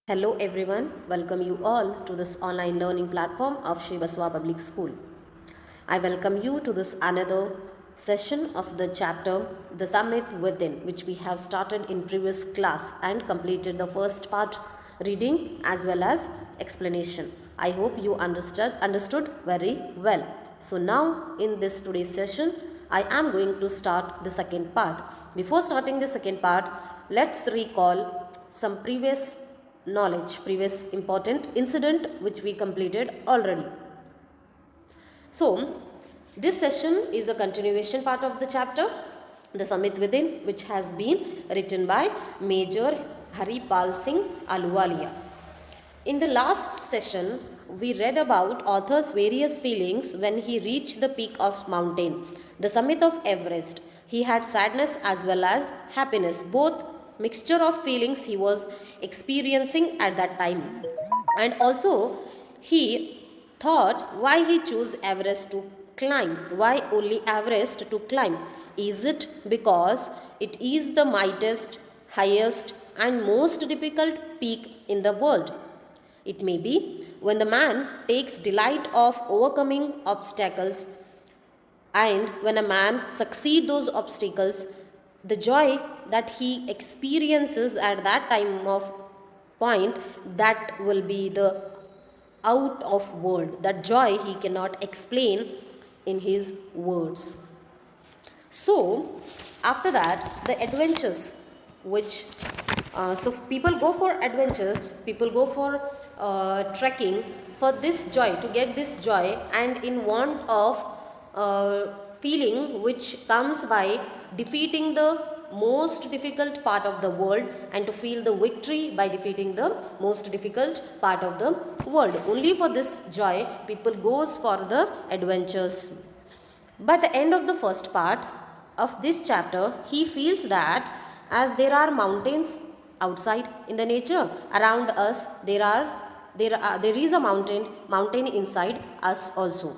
Hello everyone, welcome you all to this online learning platform of Shri Baswa Public School. I welcome you to this another session of the chapter The Summit Within, which we have started in previous class and completed the first part reading as well as explanation. I hope you understood very well. So now in this today's session, I am going to start the second part. Before starting the second part, let's recall some previous important incident which we completed already. So, this session is a continuation part of the chapter, The Summit Within, which has been written by Major Haripal Singh Ahluwalia. In the last session, we read about author's various feelings when he reached the peak of mountain, the summit of Everest. He had sadness as well as happiness, both mixture of feelings he was experiencing at that time. And also, he thought why he chose Everest to climb, why only Everest to climb. Is it because it is the mightiest, highest, and most difficult peak in the world? It may be when the man takes delight of overcoming obstacles, and when a man succeeds those obstacles, the joy that he experiences at that time of point, that will be the out of word, that joy he cannot explain in his words. So after that, the adventures which so people go for adventures, people go for trekking for this joy, to get this joy, and in want of feeling which comes by defeating the most difficult part of the world, and to feel the victory by defeating the most difficult part of the world. Only for this joy people goes for the adventures. By the end of the first part of this chapter, he feels that as there are mountains outside in the nature around us, there is a mountain inside us also.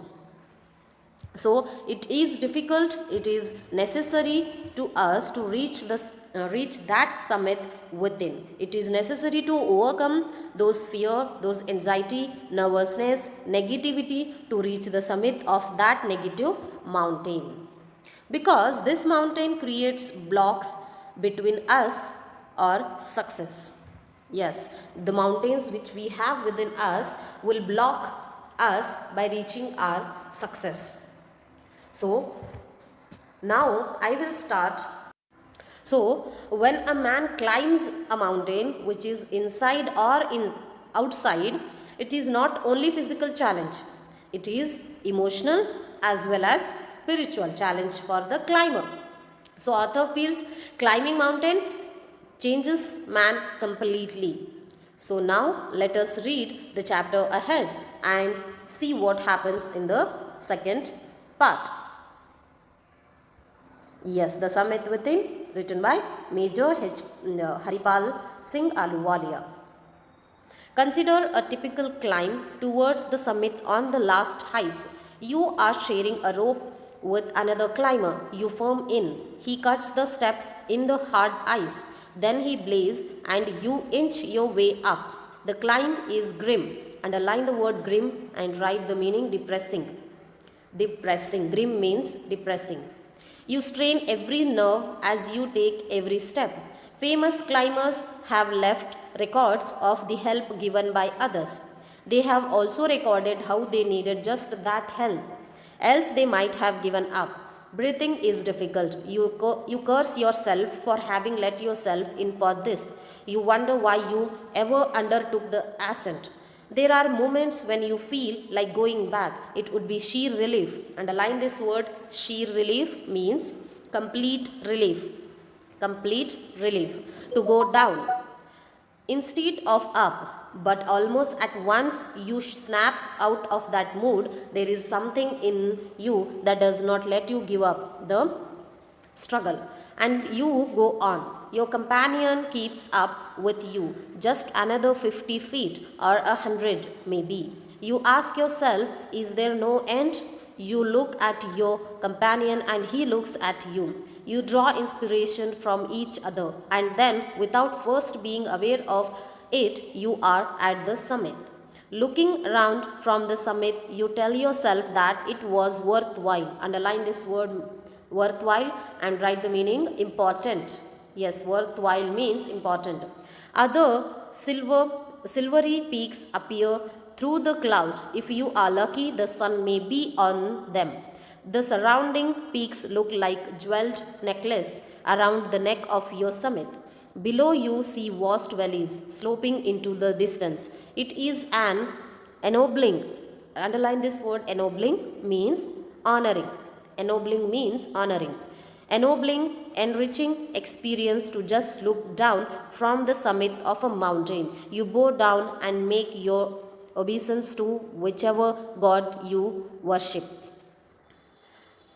So it is difficult, it is necessary to us to reach that summit within. It is necessary to overcome those fear, those anxiety, nervousness, negativity, to reach the summit of that negative mountain. Because this mountain creates blocks between us or success. Yes, the mountains which we have within us will block us by reaching our success. So now I will start. So when a man climbs a mountain which is inside or outside, it is not only physical challenge, it is emotional as well as spiritual challenge for the climber. So author feels climbing mountain changes man completely. So now let us read the chapter ahead and see what happens in the second part. Yes, The Summit Within, written by Major Haripal Singh Ahluwalia. Consider a typical climb towards the summit on the last heights. You are sharing a rope with another climber. You form in. He cuts the steps in the hard ice. Then he blazes and you inch your way up. The climb is grim. Underline the word grim and write the meaning depressing. Depressing. Grim means depressing. You strain every nerve as you take every step. Famous climbers have left records of the help given by others. They have also recorded how they needed just that help, else they might have given up. Breathing is difficult. You curse yourself for having let yourself in for this. You wonder why you ever undertook the ascent. There are moments when you feel like going back. It would be sheer relief. Underline this word, sheer relief means complete relief. Complete relief. To go down instead of up. But almost at once you snap out of that mood. There is something in you that does not let you give up the struggle, and you go on. Your companion keeps up with you, just another 50 feet or 100 maybe. You ask yourself, is there no end? You look at your companion and he looks at you. You draw inspiration from each other, and then, without first being aware of it, you are at the summit. Looking around from the summit, you tell yourself that it was worthwhile. Underline this word worthwhile and write the meaning important. Yes, worthwhile means important. Other silvery peaks appear through the clouds. If you are lucky, the sun may be on them. The surrounding peaks look like jeweled necklace around the neck of your summit. Below you see vast valleys sloping into the distance. It is an ennobling. Underline this word ennobling means honoring. Ennobling means honoring. Ennobling, enriching experience to just look down from the summit of a mountain. You bow down and make your obeisance to whichever god you worship.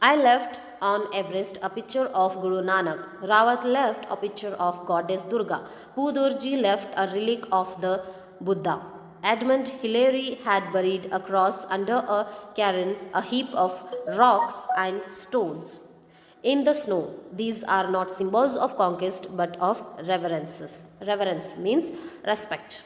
I left on Everest a picture of Guru Nanak. Rawat left a picture of Goddess Durga. Pudurji left a relic of the Buddha. Edmund Hillary had buried a cross under a cairn, a heap of rocks and stones in the snow. These are not symbols of conquest but of reverences. Reverence means respect.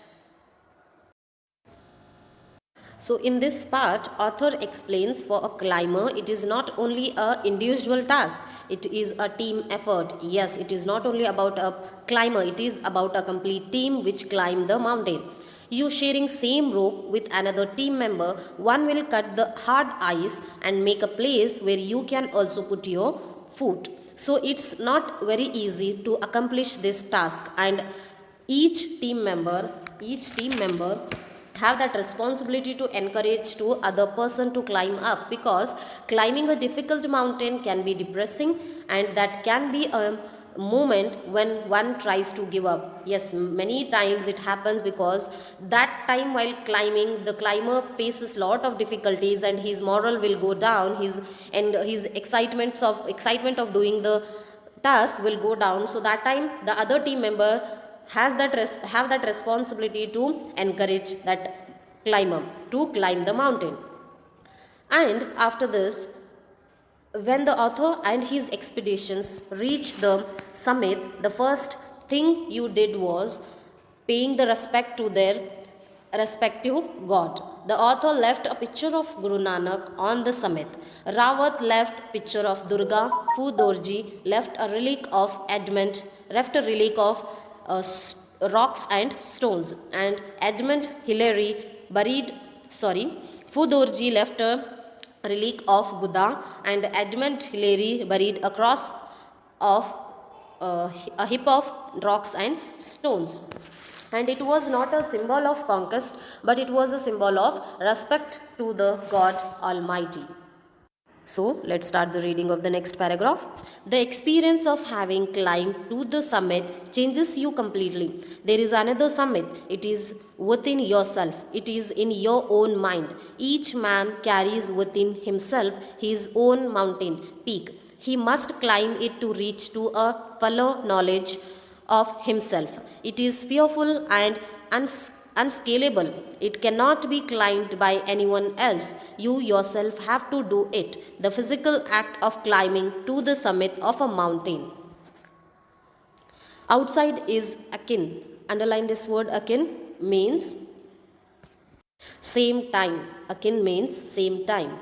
So in this part, author explains for a climber, it is not only an individual task, it is a team effort. Yes, it is not only about a climber, it is about a complete team which climb the mountain. You sharing same rope with another team member, one will cut the hard ice and make a place where you can also put your foot. So it's not very easy to accomplish this task, and each team member have that responsibility to encourage to other person to climb up, because climbing a difficult mountain can be depressing and that can be a moment when one tries to give up. Yes, many times it happens, because that time while climbing the climber faces lot of difficulties and his morale will go down, his excitement of doing the task will go down. So that time the other team member have that responsibility to encourage that climber to climb the mountain. And after this, when the author and his expeditions reached the summit, the first thing you did was paying the respect to their respective god. The author left a picture of Guru Nanak on the summit. Rawat left picture of Durga. Pudorji left a relic of Edmund, rocks and stones. And Edmund Hillary Pudorji left a relic of Buddha, and Edmund Hillary buried a cross of a heap of rocks and stones. And it was not a symbol of conquest, but it was a symbol of respect to the God Almighty. So let's start the reading of the next paragraph. The experience of having climbed to the summit changes you completely. There is another summit. It is within yourself. It is in your own mind. Each man carries within himself his own mountain peak. He must climb it to reach to a fuller knowledge of himself. It is fearful and unscalable. It cannot be climbed by anyone else. You yourself have to do it. The physical act of climbing to the summit of a mountain. Outside is akin. Underline this word akin means same time. Akin means same time.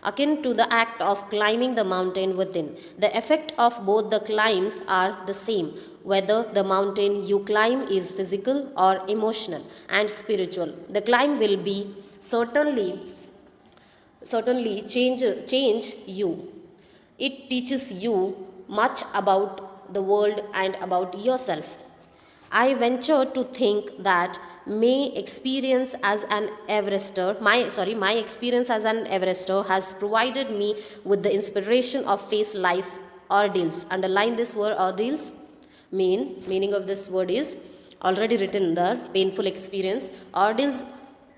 Akin to the act of climbing the mountain within. The effect of both the climbs are the same, whether the mountain you climb is physical or emotional and spiritual. The climb will be certainly change you. It teaches you much about the world and about yourself. I venture to think that my experience as an Everester has provided me with the inspiration of face life's ordeals. Underline this word ordeals. Meaning of this word is already written there. Painful experience. Ordeals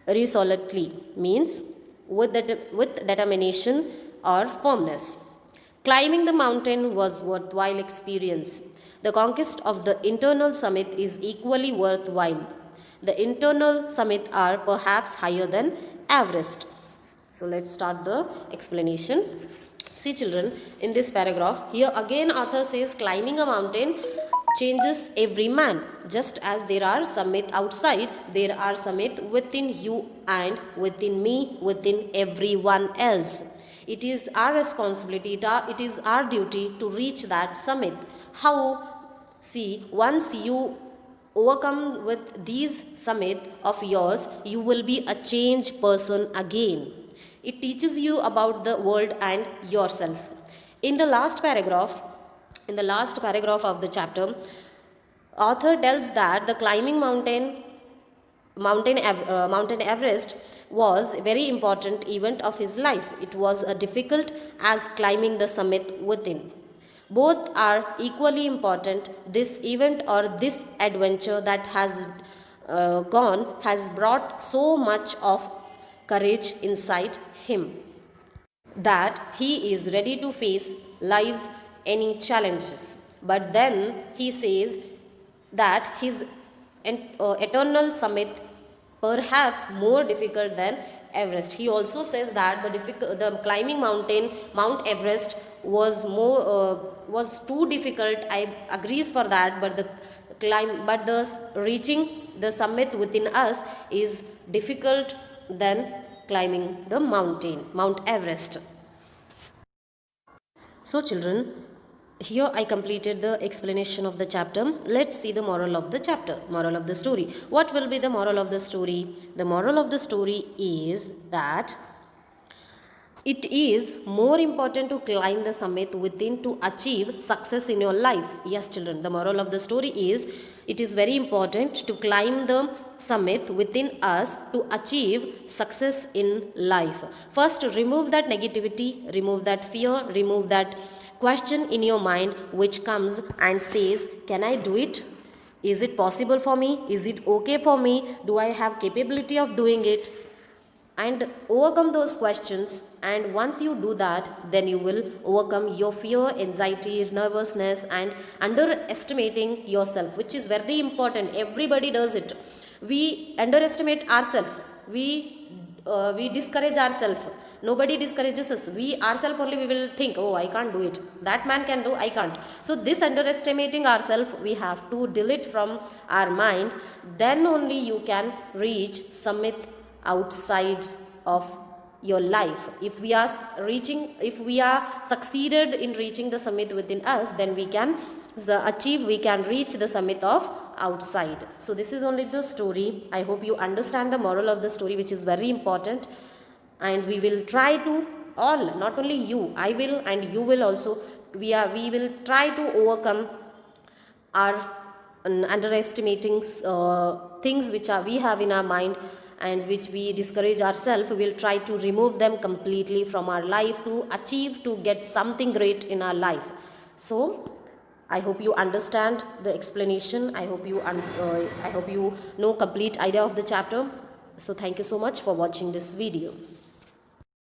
resolutely means with determination or firmness. Climbing the mountain was worthwhile experience. The conquest of the internal summit is equally worthwhile. The internal summit are perhaps higher than Everest. So let's start the explanation. See children, in this paragraph, here again author says climbing a mountain changes every man. Just as there are some myth outside, there are some myth within you and within me, within everyone else. It is our responsibility, it is our duty to reach that summit. How? See, once you overcome with these summit of yours, you will be a changed person again. It teaches you about the world and yourself. In the last paragraph, of the chapter, author tells that the climbing Mountain Everest was a very important event of his life. It was as difficult as climbing the summit within. Both are equally important. This event or this adventure that has gone has brought so much of courage inside him that he is ready to face life's any challenges. But then he says that his eternal summit perhaps more difficult than Everest. He also says that the climbing Mount Everest was too difficult. I agrees for that, but the reaching the summit within us is difficult than climbing the Mount Everest. So children, here I completed the explanation of the chapter. Let's see the moral of the chapter, moral of the story. What will be the moral of the story? The moral of the story is that it is more important to climb the summit within to achieve success in your life. Yes, children, the moral of the story is it is very important to climb the summit within us to achieve success in life. First, remove that negativity, remove that fear, remove that question in your mind which comes and says, can I do it? Is it possible for me? Is it okay for me? Do I have capability of doing it? And overcome those questions, and once you do that, then you will overcome your fear, anxiety, nervousness, and underestimating yourself, which is very important. Everybody does it. We underestimate ourselves, we discourage ourselves. Nobody discourages us. We ourselves only we will think, oh, I can't do it, that man can do, I can't. So this underestimating ourselves we have to delete from our mind. Then only you can reach summit outside of your life. If we are succeeded in reaching the summit within us, then we can reach the summit of outside. So this is only the story. I hope you understand the moral of the story, which is very important, and we will try to all, not only you, I will and you will also, we will try to overcome our underestimating things which we have in our mind and which we discourage ourselves. We will try to remove them completely from our life to achieve, to get something great in our life. So I hope you understand the explanation. I hope you know complete idea of the chapter. So thank you so much for watching this video.